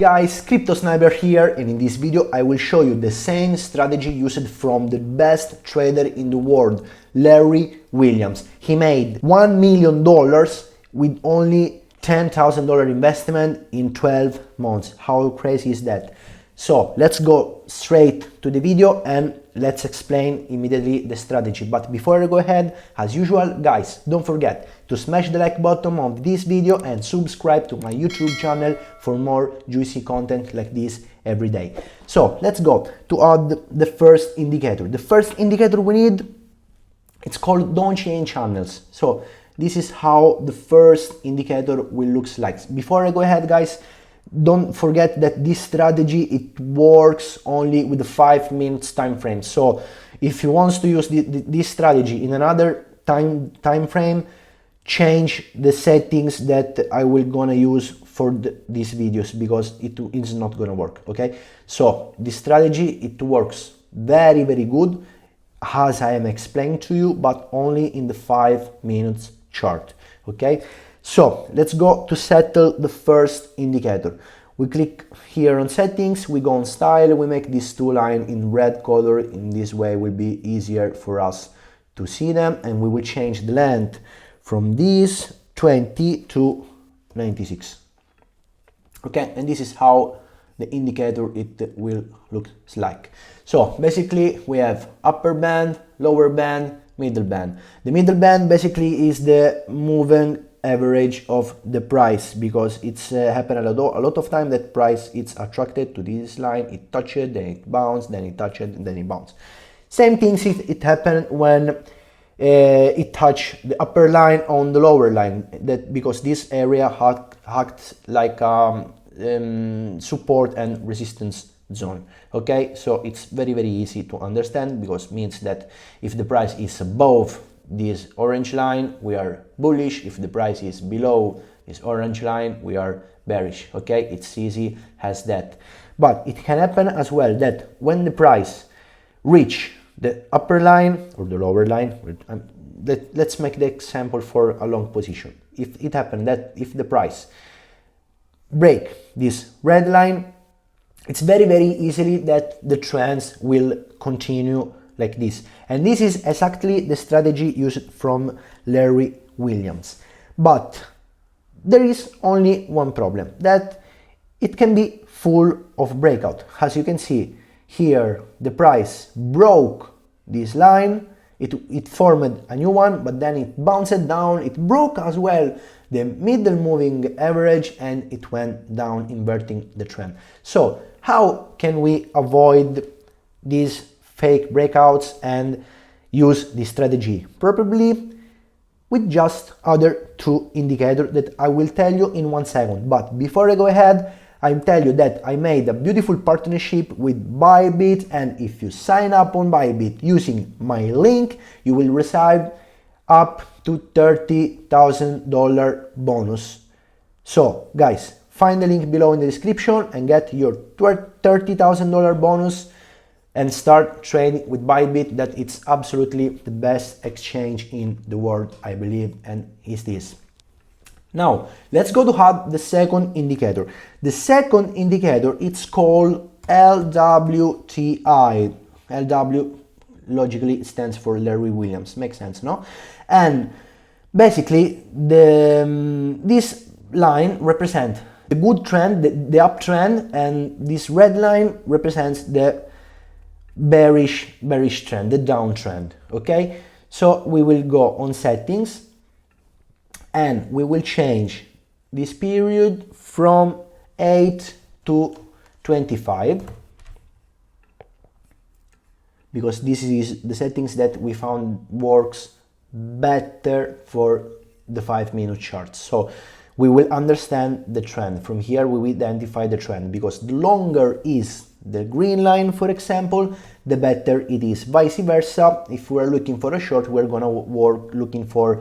guys, Crypto Sniper here, and in this video I will show you the same strategy used from the best trader in the world, Larry Williams. He made $1 million with only $10,000 investment in 12 months. How crazy is that? So let's go straight to the video and let's explain immediately the strategy. But before I go ahead, as usual, guys, don't forget to smash the like button of this video and subscribe to my YouTube channel for more juicy content like this every day. So let's go to add the first indicator. The first indicator we need, it's called don't change channels. So this is how the first indicator will look like. Before I go ahead, guys, don't forget that this strategy, it works only with the 5 minutes time frame. So if you want to use this strategy in another time frame, change the settings that I will gonna use for these videos, because it is not gonna work. Okay, so this strategy, it works very good as I am explaining to you, but only in the 5 minutes chart. Okay, so let's go to settle the first indicator. We click here on settings, we go on style, we make these two lines in red color. In this way it will be easier for us to see them, and we will change the length from this 20 to 96. Okay, and this is how the indicator it will look like. So basically we have upper band, lower band, middle band. The middle band basically is the moving average of the price, because it's happened a lot of time that price it's attracted to this line, it touched it, then it bounced, then it touched it, and then it bounced. Same things it happened when it touched the upper line on the lower line, that because this area acts like support and resistance zone. Okay, so it's very easy to understand, because it means that if the price is above this orange line, we are bullish. If the price is below this orange line, we are bearish. Okay, it's easy as that. But it can happen as well that when the price reach the upper line or the lower line, let's make the example for a long position. If it happened that if the price break this red line, it's very easily that the trends will continue like this. And this is exactly the strategy used from Larry Williams. But there is only one problem, that it can be full of breakout. As you can see here, the price broke this line, it formed a new one, but then it bounced down, it broke as well the middle moving average, and it went down, inverting the trend. So how can we avoid these fake breakouts and use this strategy properly? With just other two indicators that I will tell you in 1 second. But before I go ahead, I'll tell you that I made a beautiful partnership with bybit, and if you sign up on bybit using my link, you will receive up to $30,000 bonus. So guys, find the link below in the description and get your $30,000 bonus and start trading with bybit. That it's absolutely the best exchange in the world, I believe, and is this. Now let's go to add the second indicator. The second indicator, it's called LWTI. LW logically stands for Larry Williams, makes sense, no? And basically this line represents the good trend, the uptrend, and this red line represents the bearish trend, the downtrend. Okay, so we will go on settings and we will change this period from 8 to 25, because this is the settings that we found works better for the 5 minute chart. So we will understand the trend. From here we will identify the trend, because the longer is the green line, for example, the better it is. Vice versa, if we're looking for a short, we're gonna work looking for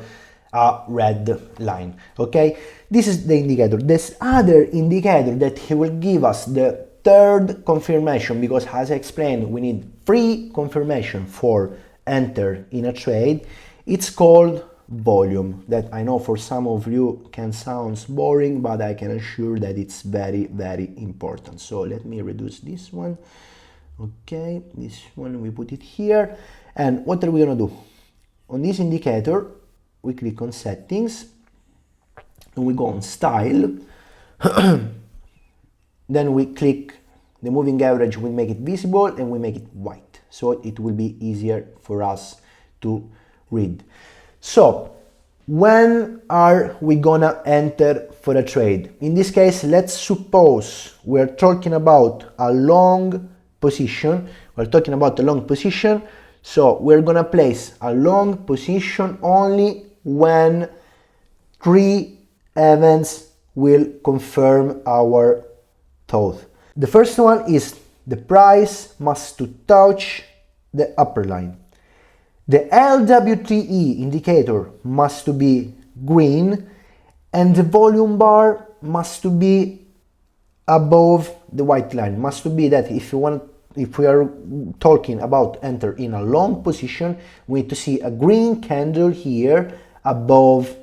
a red line. Okay, this is the indicator. This other indicator that he will give us the third confirmation, because as I explained, we need 3 confirmation for enter in a trade. It's called volume. That I know for some of you can sound boring, but I can assure that it's very, very important. So let me reduce this one. Okay, this one we put it here. And what are we gonna do? On this indicator, we click on settings and we go on style. Then we click the moving average, we make it visible and we make it white, so it will be easier for us to read. So when are we gonna enter for a trade? In this case, let's suppose we're talking about a long position. So we're gonna place a long position only when 3 events will confirm our thought. The first one is the price must to touch the upper line. The LW3E indicator must to be green and the volume bar must to be above the white line. Must to be that if we are talking about enter in a long position, we need to see a green candle here above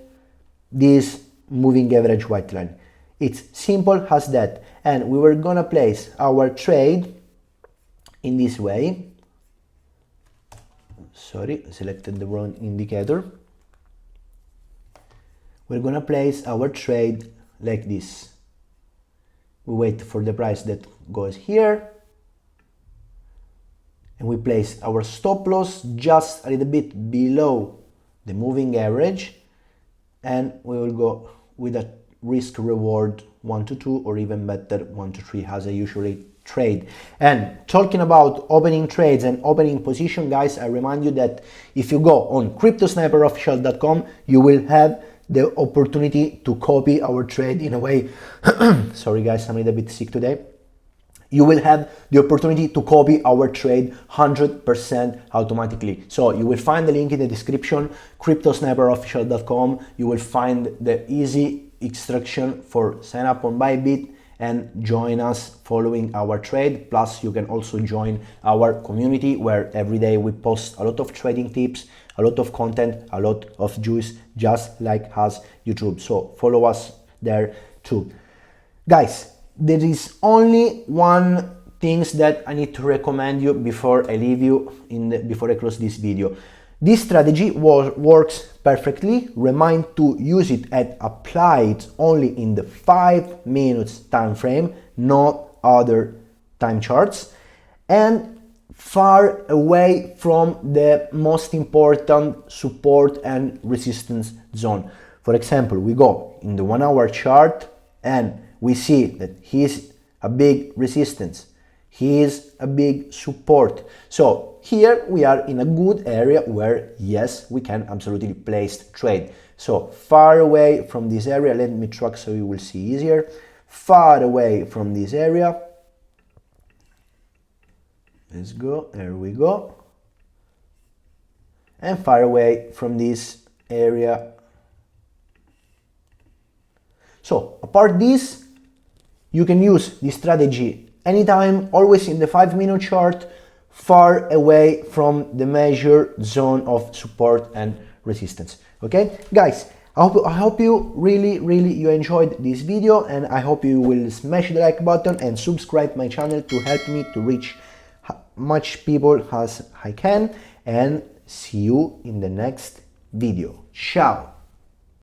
this moving average white line. It's simple as that. And we were gonna place our trade in this way. Sorry, selected the wrong indicator. We're gonna place our trade like this. We wait for the price that goes here. And we place our stop loss just a little bit below the moving average. And we will go with a risk reward 1 to 2 or even better 1 to 3 as I usually trade. And talking about opening trades and opening position, guys, I remind you that if you go on cryptosniperofficial.com, you will have the opportunity to copy our trade in a way. Sorry guys, I'm a little bit sick today. You will have the opportunity to copy our trade 100% automatically. So you will find the link in the description, cryptosniperofficial.com. You will find the easy instruction for sign up on bybit and join us following our trade. Plus you can also join our community where every day we post a lot of trading tips, a lot of content, a lot of juice, just like us YouTube. So follow us there too. Guys, there is only one thing that I need to recommend you before I leave you before I close this video. This strategy works perfectly. Remind to use it and apply it only in the 5 minutes time frame, not other time charts, and far away from the most important support and resistance zone. For example, we go in the 1 hour chart and we see that here's a big resistance, here's a big support. So here we are in a good area where yes, we can absolutely place trade. So far away from this area, let me track so you will see easier. Far away from this area. Let's go, there we go. And far away from this area. So apart this, you can use this strategy anytime, always in the 5 minute chart, far away from the measured zone of support and resistance. Okay, guys, I hope you really you enjoyed this video, and I hope you will smash the like button and subscribe my channel to help me to reach much people as I can, and see you in the next video. Ciao.